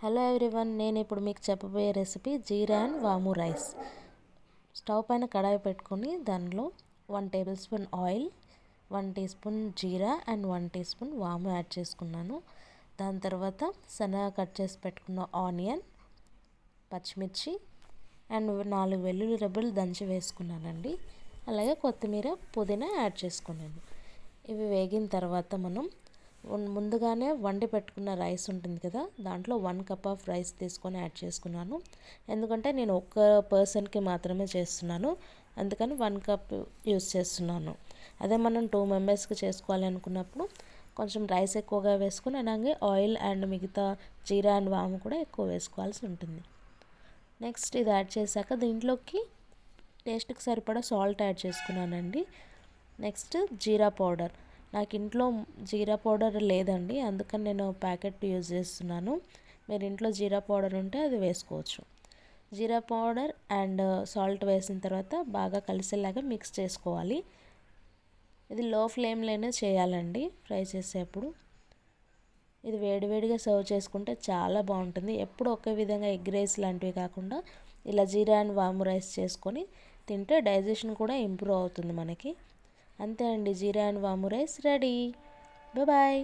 Hello everyone, నేను ఇప్పుడు మీకు చెప్పబోయే రెసిపీ జీరా అండ్ వాము రైస్. స్టవ్ పైన కడాయి పెట్టుకొని దానిలో 1 tablespoon oil, 1 teaspoon jeera and 1 teaspoon వాము యాడ్ చేసుకున్నాను. దాని తర్వాత సన్నగా కట్ చేసి పెట్టుకున్న ఆనియన్, పచ్చిమిర్చి అండ్ 4 వెల్లుల్లి రెబ్బలు దంచి వేసుకున్నానండి. అలాగే కొత్తిమీర, పుదీనా యాడ్ చేసుకున్నాను. ఇవి వేగిన తర్వాత మనం ముందుగానే వండి పెట్టుకున్న రైస్ ఉంటుంది కదా, దాంట్లో 1 కప్ ఆఫ్ రైస్ తీసుకొని యాడ్ చేసుకున్నాను. ఎందుకంటే నేను ఒక్క పర్సన్కి మాత్రమే చేస్తున్నాను, అందుకని 1 కప్ యూస్ చేస్తున్నాను. అదే మనం 2 మెంబర్స్కి చేసుకోవాలి అనుకున్నప్పుడు కొంచెం రైస్ ఎక్కువగా వేసుకుని అలాగే ఆయిల్ అండ్ మిగతా జీరా అండ్ వాము కూడా ఎక్కువ వేసుకోవాల్సి ఉంటుంది. నెక్స్ట్ ఇది యాడ్ చేశాక దీంట్లోకి టేస్ట్కి సరిపడా సాల్ట్ యాడ్ చేసుకున్నానండి. నెక్స్ట్ జీరా పౌడర్. నాకు ఇంట్లో జీరా పౌడర్ లేదండి, అందుకని నేను ప్యాకెట్ యూజ్ చేస్తున్నాను. మీరు ఇంట్లో జీరా పౌడర్ ఉంటే అది వేసుకోవచ్చు. జీరా పౌడర్ అండ్ సాల్ట్ వేసిన తర్వాత బాగా కలిసేలాగా మిక్స్ చేసుకోవాలి. ఇది లో ఫ్లేమ్లోనే చేయాలండి ఫ్రై చేసేటప్పుడు. ఇది వేడివేడిగా సర్వ్ చేసుకుంటే చాలా బాగుంటుంది. ఎప్పుడు ఒకే విధంగా ఎగ్ రైస్ లాంటివి కాకుండా ఇలా జీరా అండ్ వాము రైస్ చేసుకొని తింటే డైజెషన్ కూడా ఇంప్రూవ్ అవుతుంది మనకి. అంతే అండి, జీరా అండ్ వాము రైస్ రెడీ. బాయ్.